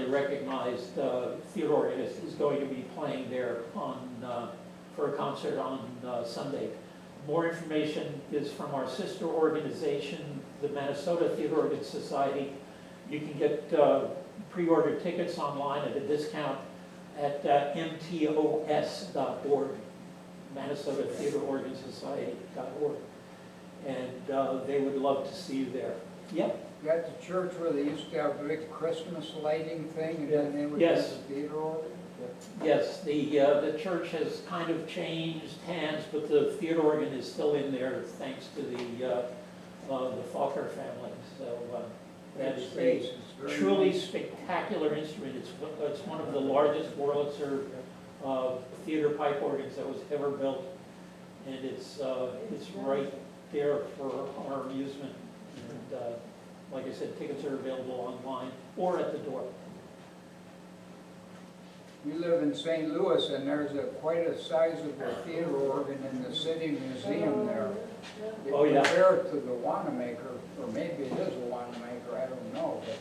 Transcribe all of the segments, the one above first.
recognized theater organist, is going to be playing there for a concert on Sunday. More information is from our sister organization, the Minnesota Theater Organ Society. You can get pre-order tickets online at a discount at mtos.org, Minnesota Theater Organ Society.org. And they would love to see you there. Yep. That's the church where they used to have a big Christmas lighting thing, and then they would Yes. have the theater organ? Yes, the church has kind of changed hands, but the theater organ is still in there thanks to the Faulkner family. So that is a truly spectacular instrument. It's one of the largest Wurlitzer theater pipe organs that was ever built, and it's right there for our amusement. And like I said, tickets are available online or at the door. We live in St. Louis, and there's quite a sizable theater organ in the city museum there. Oh, yeah. Compare it to the Wanamaker, or maybe it is a Wanamaker, I don't know, but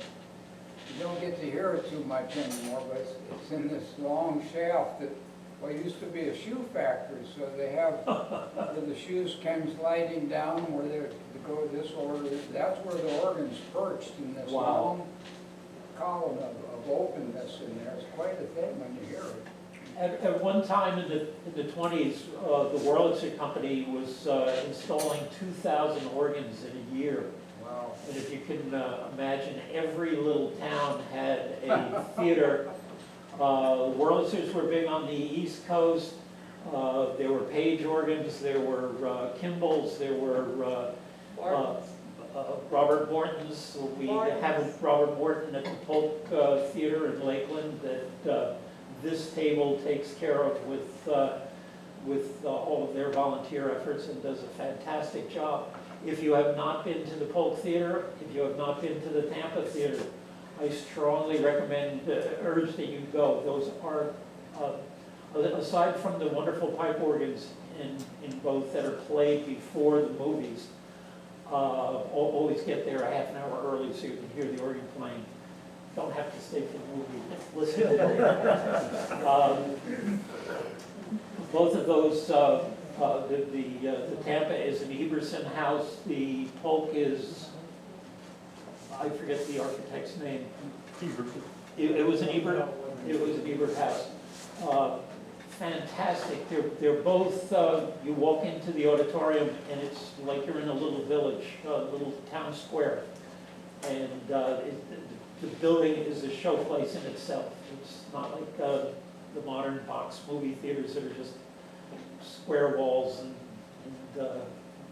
you don't get to hear it too much anymore, but it's in this long shaft that, well, it used to be a shoe factory, so they have where the shoes came sliding down where they go this order. That's where the organ's perched in this long column of openness in there. It's quite a thing when you hear it. At one time in the 20s, the Wurlitzer Company was installing 2,000 organs in a year. Wow. And if you can imagine, every little town had a theater. Wurlitzers were big on the East Coast. There were Page organs, there were Kimball's, there were Robert Morton's. We have Robert Morton at the Polk Theater in Lakeland that this table takes care of with all of their volunteer efforts and does a fantastic job. If you have not been to the Polk Theater, if you have not been to the Tampa Theater, I strongly recommend, urge that you go. Those are, aside from the wonderful pipe organs in both that are played before the movies, always get there a half an hour early so you can hear the organ playing. Don't have to stay for the movie, listen to it. Both of those, the Tampa is an Eberson house, the Polk is, I forget the architect's name. It was an Ebert. It was an Ebert house. Fantastic. They're both. You walk into the auditorium and it's like you're in a little village, a little town square, and the building is a showplace in itself. It's not like the modern box movie theaters that are just square walls and a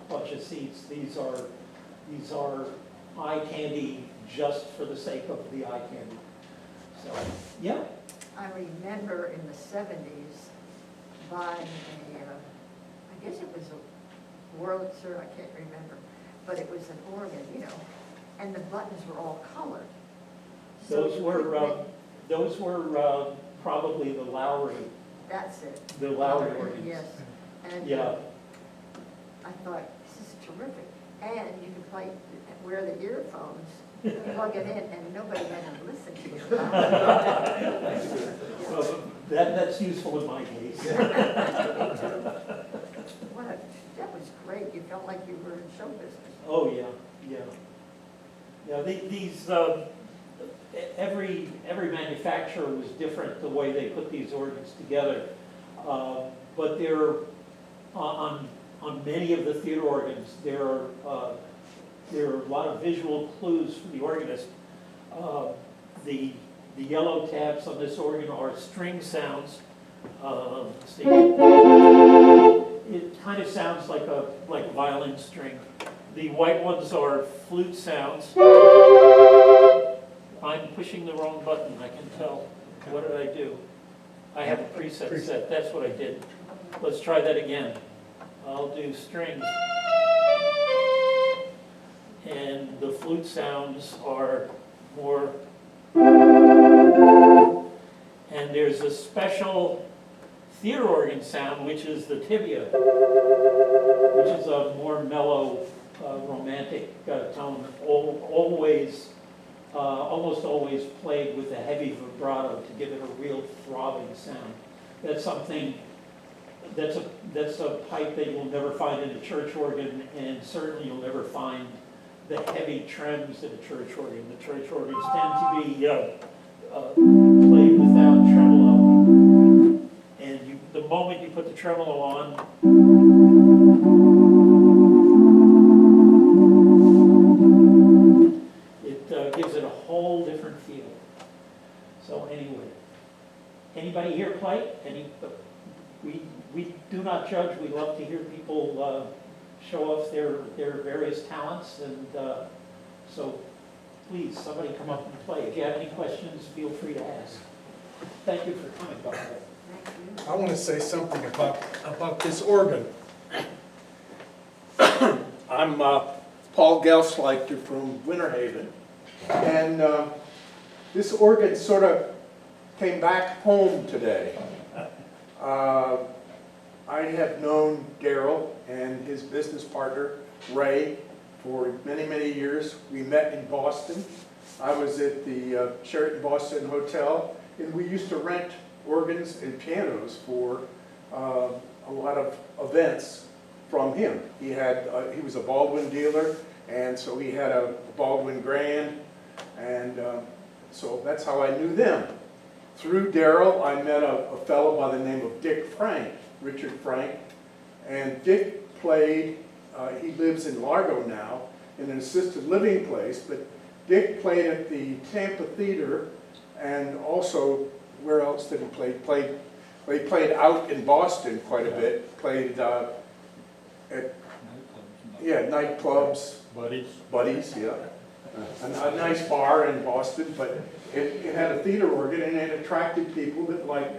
bunch of seats. These are eye candy just for the sake of the eye candy. So, yeah. I remember in the 70s buying I guess it was a Wurlitzer, I can't remember, but it was an organ, and the buttons were all colored. So those were probably the Lowry. That's it. The Lowry organs. Yes. And yeah. I thought, this is terrific. And you can wear the earphones, plug it in, and nobody had to listen to you. Well, that's useful in my case. That was great. You felt like you were in show business. Oh, yeah. These every manufacturer was different the way they put these organs together, but they're on many of the theater organs. There are a lot of visual clues for the organist. The yellow tabs on this organ are string sounds. See, it kind of sounds like a violin string. The white ones are flute sounds. I'm pushing the wrong button, I can tell. What did I do? I have a preset set, that's what I did. Let's try that again. I'll do strings. And the flute sounds are more. And there's a special theater organ sound, which is the tibia, which is a more mellow, romantic tone, always almost always played with a heavy vibrato to give it a real throbbing sound. That's something, that's a pipe that you'll never find in a church organ, and certainly you'll never find the heavy trems in a church organ. The church organs tend to be played without tremolo. And the moment you put the tremolo on, it gives it a whole different feel. So anyway, anybody here play? We do not judge. We love to hear people show off their various talents, and so please, somebody come up and play. If you have any questions, feel free to ask. Thank you for coming, by the way. Thank you. I want to say something about this organ. I'm Paul Gelsleichter from Winter Haven, and this organ sort of came back home today. I have known Daryl and his business partner, Ray, for many, many years. We met in Boston. I was at the Sheraton Boston Hotel, and we used to rent organs and pianos for a lot of events from him. He was a Baldwin dealer, and so he had a Baldwin Grand, and so that's how I knew them. Through Daryl, I met a fellow by the name of Dick Frank, Richard Frank, and Dick played, he lives in Largo now, in an assisted living place, but Dick played at the Tampa Theater, and also, where else did he play? He played out in Boston quite a bit, played at nightclubs. Buddies, yeah. A nice bar in Boston, but it had a theater organ, and it attracted people that liked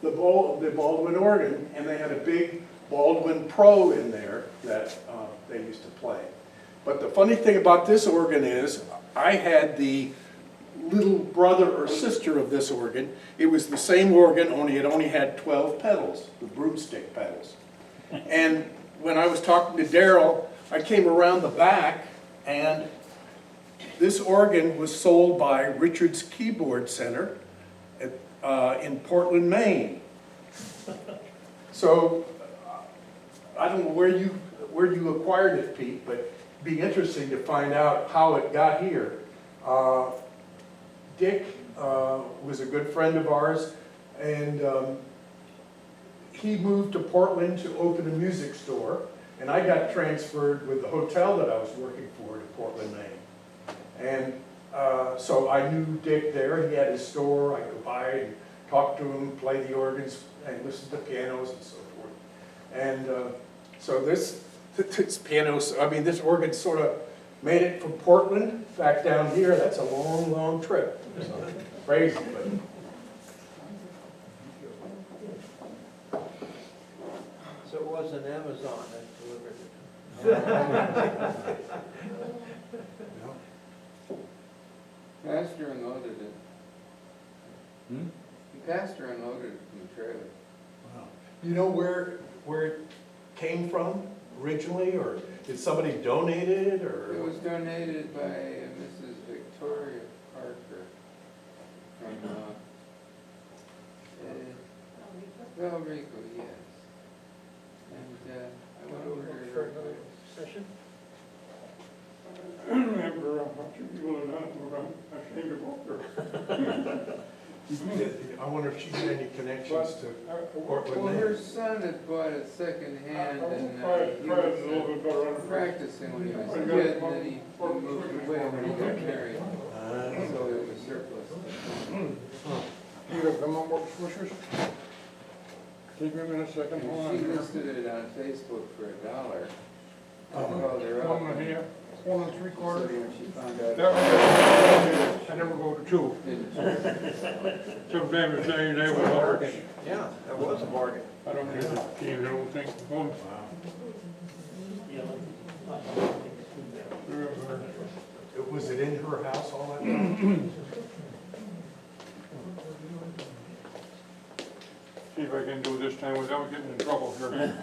the Baldwin organ, and they had a big Baldwin Pro in there that they used to play. But the funny thing about this organ is, I had the little brother or sister of this organ. It was the same organ, only it only had 12 pedals, the broomstick pedals. And when I was talking to Daryl, I came around the back, and this organ was sold by Richard's Keyboard Center in Portland, Maine. So I don't know where you acquired it, Pete, but it'd be interesting to find out how it got here. Dick was a good friend of ours, and he moved to Portland to open a music store, and I got transferred with the hotel that I was working for to Portland, Maine. And so I knew Dick there. He had his store. I could buy and talk to him, play the organs, and listen to pianos and so forth. And so this pianos, I mean, this organ sort of made it from Portland back down here. That's a long, long trip. So, crazy, but. So it wasn't Amazon that delivered it? Pastor unloaded it. The pastor unloaded it from the trailer. Wow. You know where it came from originally, or did somebody donate it, or? It was donated by Mrs. Victoria Parker from Valrico, yes. And I went over to her. Session? I remember what you people have done, I'm ashamed to walk there. I wonder if she had any connections to Portland, Well, Maine. her son had bought it secondhand, and he Try it a little bit better was understand. practicing when he was a kid, and then he moved away when he got married. Ah. So it was surplus. You have come on board swishers? Take me a minute, second, hold on. And she listed it on Facebook for $1. I called her up. 1 and a half, 1 and 3 So quarters. when she found out. That was, I never go to 2. Didn't Sometimes it's saying they will hurt. Yeah, that was a bargain. I don't need to, I don't think, home. Was it in her house all that time? See if I can do this time without getting in trouble here.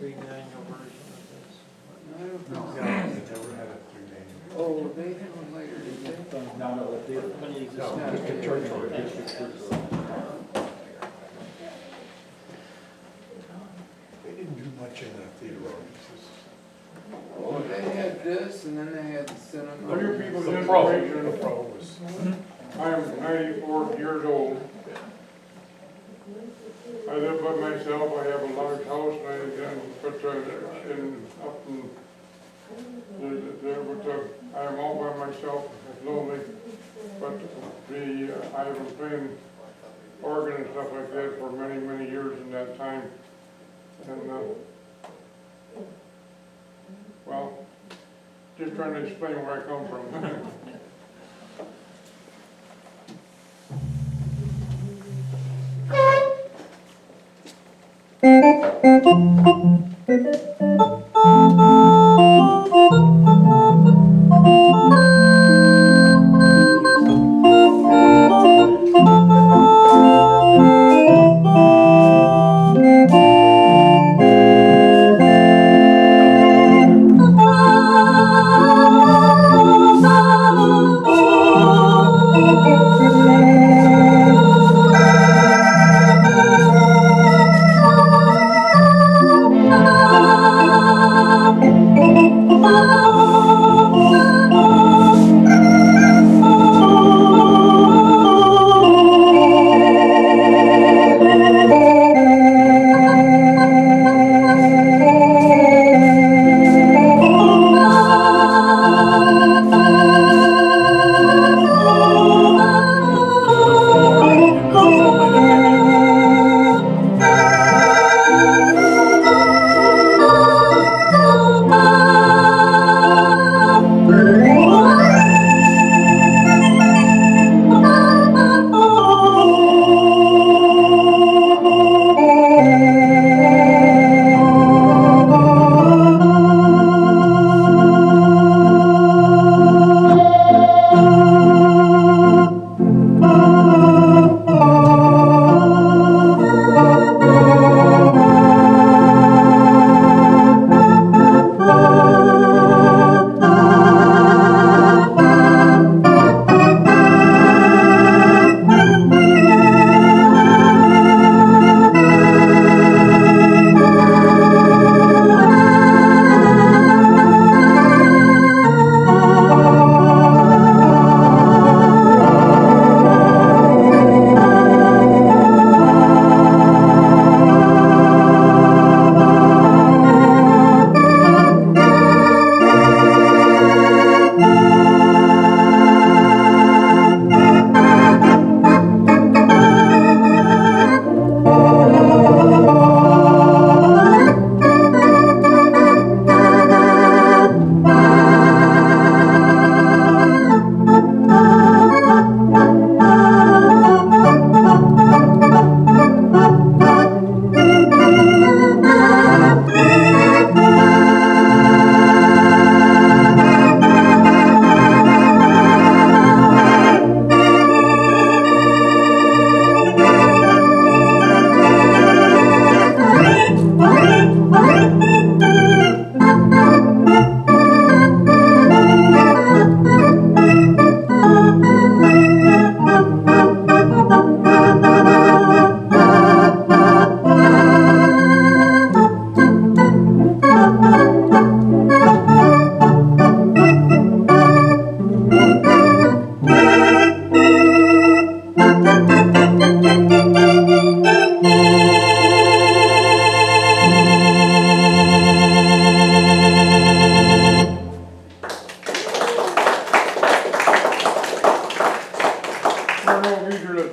three manual version of this. I don't No, know. it never had a three manual. Oh, they have one later, did they? No, the many existing. No, just the church order. They didn't do much in the theater ordinances. Oh, they had this, and then they had the cinema. For you people's The pro information, was, I am 94 years old. I live by myself, I have a large house, and I then put I am all by myself, it's lonely. But I have been playing organ and stuff like that for many, many years in that time. And, well, just trying to explain where I come from.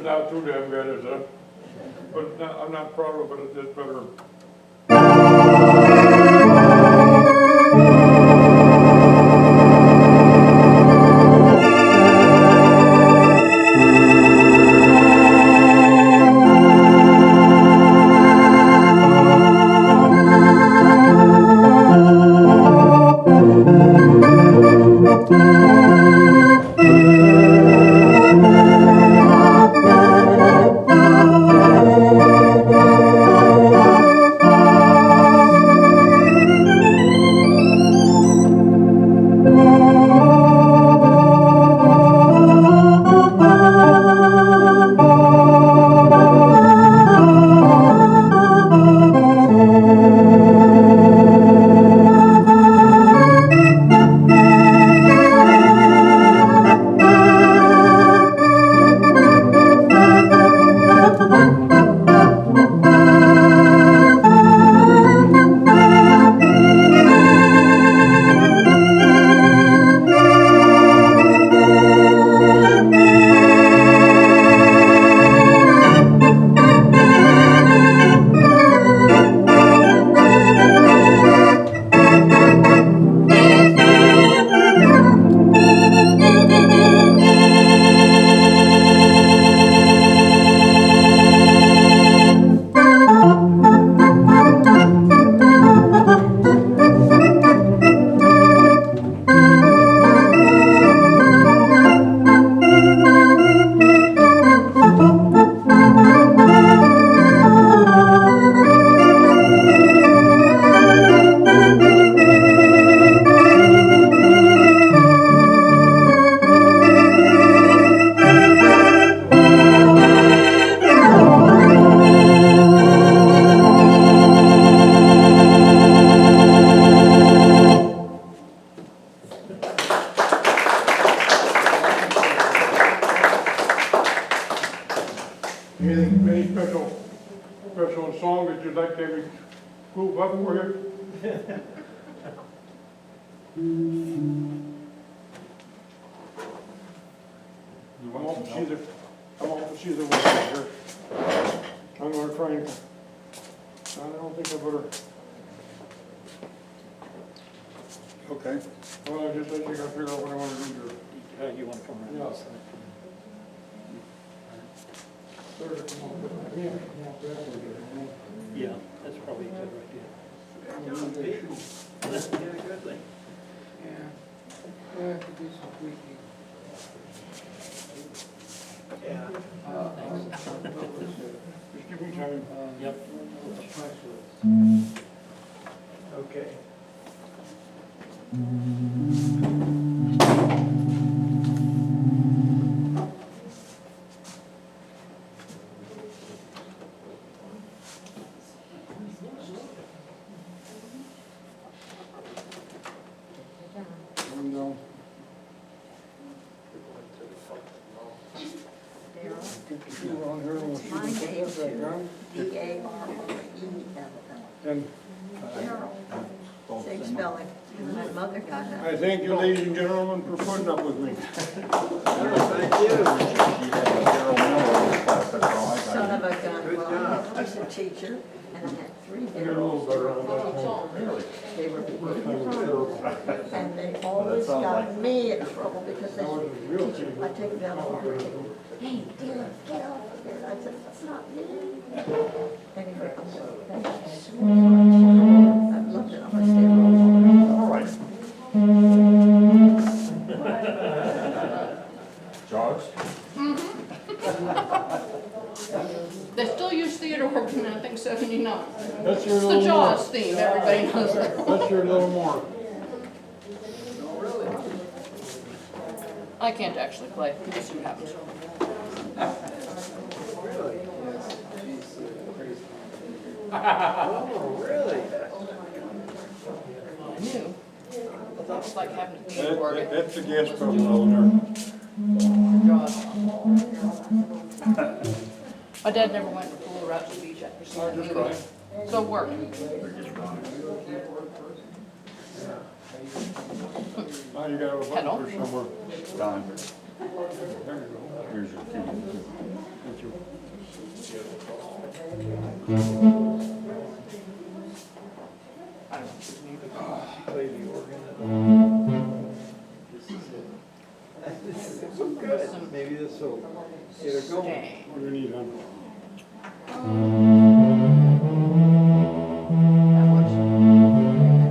Not too damn bad, is it? But I'm not proud of it, it's just better. Anything, any special song that you'd like to have me group up for you? I want to see the one here. I'm gonna try and, I don't think I better, Okay. well, I just, I think I figure out what I wanna do here. You want to come around? Yeah. this side? Better come on, yeah, come on, back over here. Yeah, that's probably a good idea. Yeah, good thing. Yeah. We'll have to do some tweaking. Yeah. Just give me time. Yep. Okay. And, Darryl, you on here, we'll it's shoot my the name picture back too, down. D-A-R-R-E-L-L. And Darryl, same spelling, and my mother got that. I thank you, ladies and gentlemen, for putting up with me. Son of a gun, well, I was a teacher, and I had 3 I got a little Darryls. better on that time. They were First time was terrible. and they always got me in trouble because I they was said, a real teacher, teacher. I take them off, hey, Dylan, get off of there. I said, that's not me. Anyway, I'm so, thank you so much. I've loved it, I'm gonna stay a little longer. All right. George? They still use theater work in, I think, 79. That's your It's the little more. Jaws theme, everybody knows that. That's your little more. I can't actually play, we'll see what happens. Really? I knew. It's like having a theater organ. That's the gas pump down Jaws. My dad never went to pool or out to the beach after seeing that Just movie. So it worked. there. Now you got a Hello? button for somewhere. Don, There you go. here's your key. Thank you. Play the organ. This is so good. Maybe this will get her going. Dang. What do you need, hon? That works.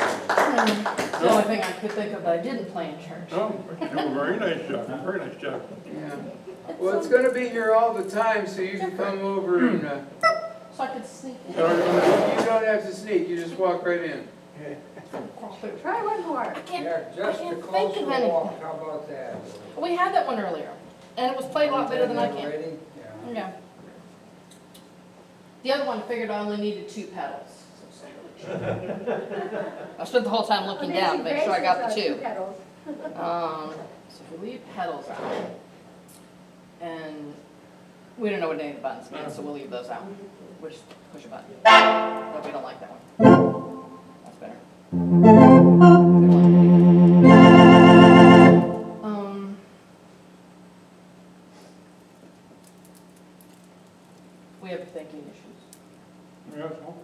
The only thing I could think of that I didn't play in church. Oh, you do a very nice job, very nice job. Yeah. Well, it's gonna be here all the time, so you can come over and, So I could sneak in. you don't have to sneak, you just walk right in. Try one more. I Yeah, can't just a think closer of anything. walk, how about that? We had that one earlier. And it was played a lot better than I can. Rating? Yeah. Yeah. The other one figured I only needed 2 pedals. I spent the whole time looking down to make sure I got the 2. So if we leave pedals out, and we don't know what any of the buttons mean, so we'll leave those out. We'll just push a button. But we don't like that one. That's better. We have thinking issues. Yes, well,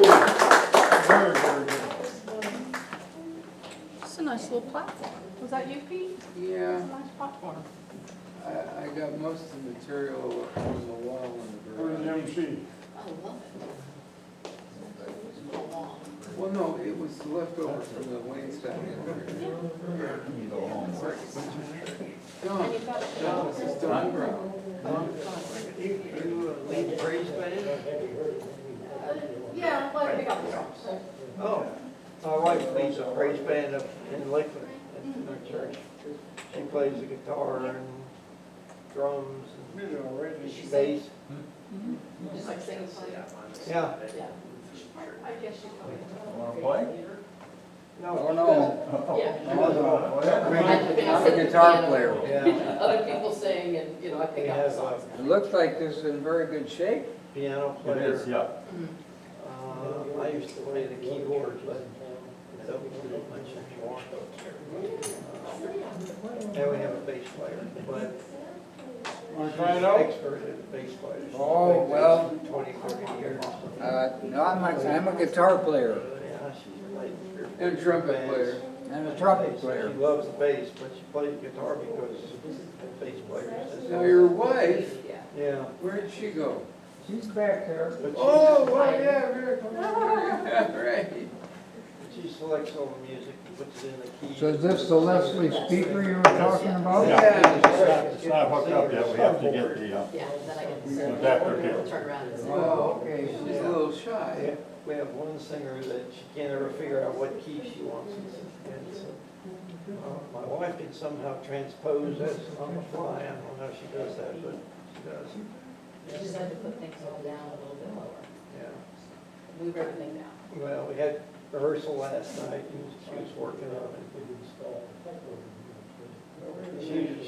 very, very good. It's a nice little platform. Was that you, Pete? Yeah, It's a nice platform. I got most of the material on the wall in the Where's the garage. MC? I love it. Well, no, it was left over from the Wayne down here. You go home. No, no, this is Don Brown. You lead praise band? Yeah, like pick up the drums. Oh, my wife leads a praise band up in Lakeland at our church. She plays the guitar and drums and bass. Just like singing songs. Yeah. Yeah. I guess she's probably. Want to play? Oh, no. Yeah. I'm a guitar player. Yeah. Other people sing and, you know, I We pick up have the a songs. It looks like this is in very good shape. piano It player. is, yeah. I used to play the keyboard, but don't do it much anymore. And we have a bass player, but Want she's to try it out? expert at bass player. She's Oh, played bass well. for 20, 30 years. No, I'm a guitar player Yeah, she's played. and trumpet bands. player and a trumpet She player. loves the bass, but she plays guitar because bass players. Now, your wife, Yeah. where'd she go? She's back there. But Oh, well, yeah, very cool. Yeah, right. she selects all the music and puts it in the keys. So is this the Leslie speaker you were talking about? It's not hooked up yet, we have to get the, Yeah, then I get to sing. adapter here. Turn around and sing. Oh, okay, she's a little shy. We have one singer that she can't ever figure out what key she wants. And so, my wife can somehow transpose this on the fly. I don't know how she does that, but she does. You just have to put things all down a little bit lower. Yeah. Move everything down. Well, we had rehearsal last night and she was working on it.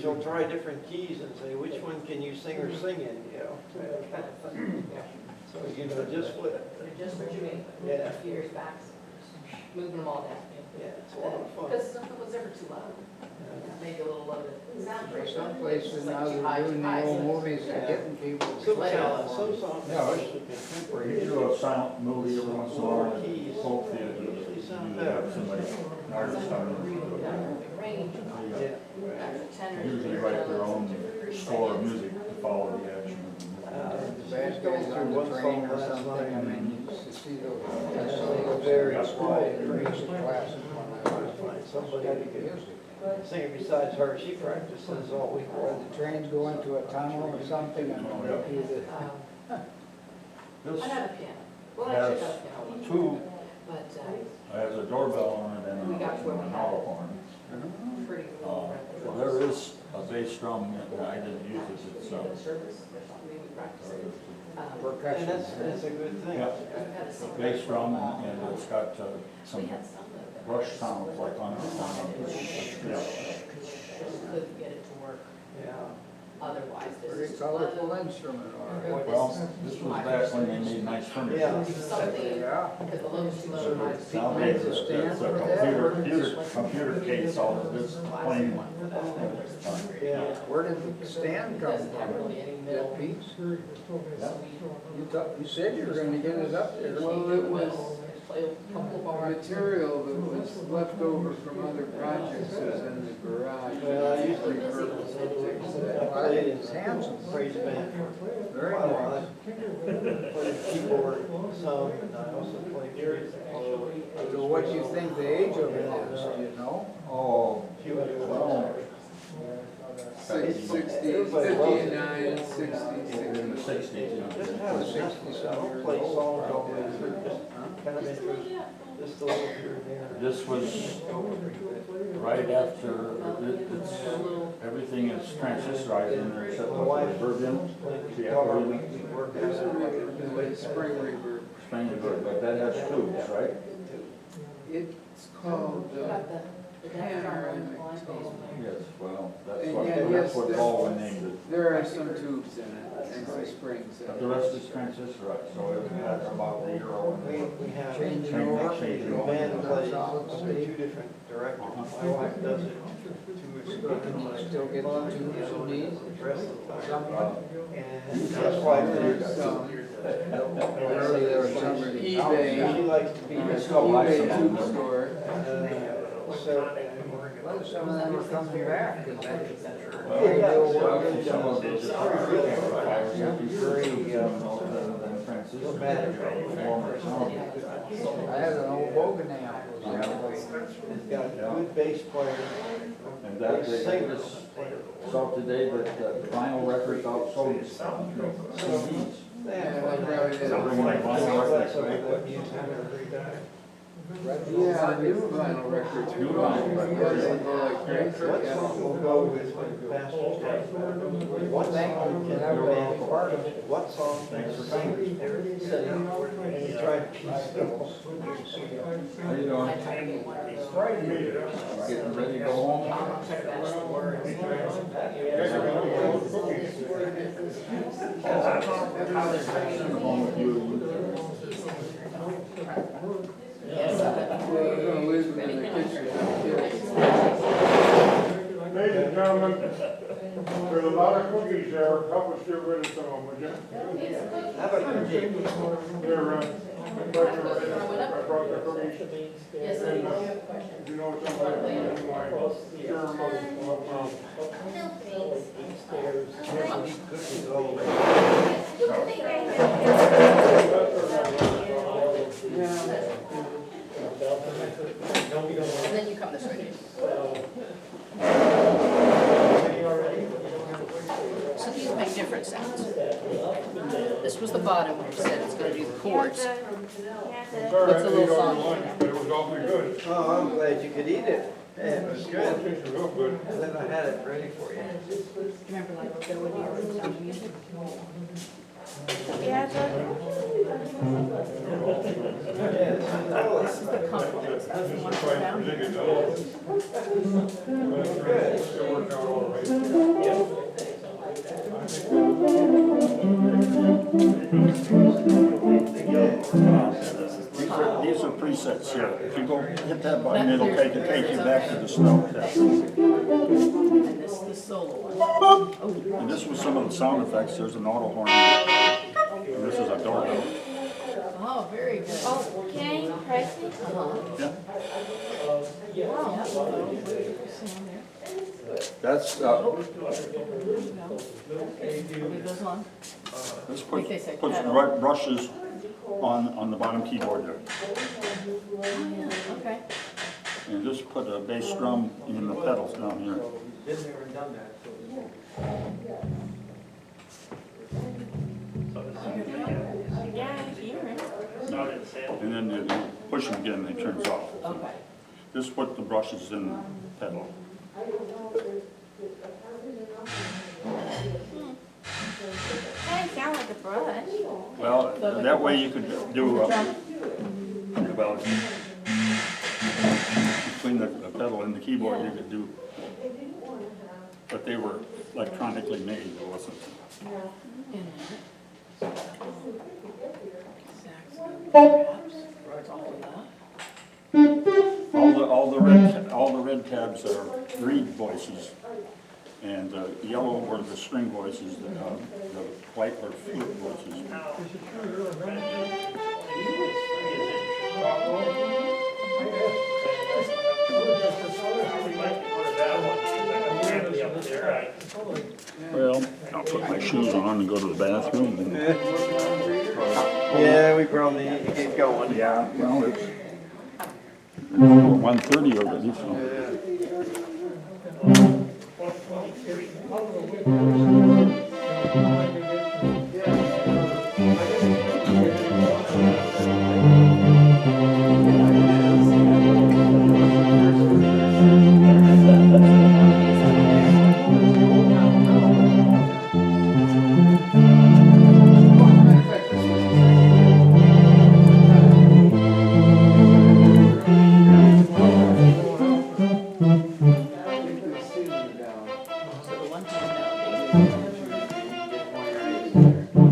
She'll try different keys and say, which one can you sing or sing in, you know, that kind of thing. So, you know, just what, Just for Jamaica. Yeah. A few years back, moving them all down. yeah, it's a lot of fun. Because nothing was ever too loud. Maybe a little low to sound pretty. Some places It's like now too high, they're doing too the high, old so- movies and getting people. to Some play songs, it. some songs, Yeah. especially contemporary. You do a silent movie every once in a while, Keys. folk theater, Usually sound you have better. somebody, an artist on it. Range. Yeah. Usually write their own score of music to follow the action. Bad guys on the train or something, I mean, you used to see those. Very That's quiet. Classes when I was Find somebody studying who music. can sing besides her. She practices all week Or long. the trains go into a tunnel or something and either. This I have a piano. Well, I actually got a piano. has two, But, has a doorbell on it and We got where we an had auto it. horn. pretty Well, cool. there is a bass drum, and I didn't use it, it's, Service or something. And that's a good thing. Yeah, bass drum, and it's got some brush sounds like on it. Yeah. Couldn't get it to work Yeah. otherwise. Pretty colorful instrument, all right. Well, this was back when they made nice furniture. Yeah. Yeah. Because the low is too low. Now they, it's a computer case, all of this plain. Yeah. Where did the stand come from? That piece? You said you were gonna get it up there. Well, it was material that was left over from other projects that was in the garage. Well, I used to Repurposed it. played in It's handsome. praise band for Very quite a while. nice. Played keyboard some, and I also played music. So what do you think the age of it is, do you know? Oh, well, 60, 59, 60, in the 60s, you know. Just have a 60, so I don't play songs always, just kind of interest, just a little here and there. This was right after, everything is transistorized in there except for the reverb in. Yeah, We work There's a out. reverb, like spring reverb. Strange reverb, but that has tubes, right? It's called panoramic tone. Yes, well, And yeah, that's what yes, Baldwin named it. There are some tubes in it and some springs in But it. the rest is transistorized, so it has about a year old. We have. Changing Change- over? change- The band plays under two different directors. My wife does it to Still get the tubes you need? the rest of the time. And Some, that's why there's some eBay, she likes to be Let's go buy eBay some. tube store. so. Well, some of them are coming back, 'cause that, Some of those are very, than transistor. I had an old Bogan amp. It's got a good bass player. And that, they saw today that the vinyl records outsold CDs. Yeah, they really did. Bringing the vinyl records back. Yeah, new vinyl records. New vinyl records. Yeah, they go like crazy. What Yeah. song will go with Pastor Jeff? What song can have a band part of it? What song? Thanks for coming. Sitting, and you try to piece those. How you doing? Getting ready to go home? Home with you. We're gonna leave them in the kitchen. Ladies and gentlemen, there's a lot of cookies there, help us get rid of some of them, would you? How about you, Jake? They're, I brought the cookies. Yes, And, if you know somebody, you might share them up. Cookies all the way. And then you come this way. So these make different sounds. This was the bottom, which said it's gonna do the chords. Sorry, What's the I little ate all song? your lunch, but it was awfully good. Oh, I'm glad you could eat it. Yeah, it was It good. tasted real good. And then I had it ready for you. Remember like Joe and Aaron, some music? Oh, This is the compliment. That's the one for down here. It worked out all right. These are presets here. If you go hit that button, it'll take you back to the snow test. And this is the solo one. And this was some of the sound effects. There's an auto horn. And this is a doorbell. Oh, very good. Oh, can I price it? Yeah. Wow. That's, It goes on. this Like they say, puts pedal. brushes on the bottom keyboard there. Oh, yeah, okay. And just put a bass drum in the pedals down here. Been there and done that, so. Yeah, I hear it. And then you push them again, it turns off. Okay. Just put the brushes in the pedal. Hey, sound like a brush. Well, that way you could do, well, between the pedal and the keyboard, you could do, but they were electronically made, it wasn't. All the red tabs are reed voices, and yellow were the string voices, the white were flute voices. Well, I'll put my shoes on and go to the bathroom. And, Yeah, we probably need to get going. yeah, well, it's 1:30 already, so. So the one time, no,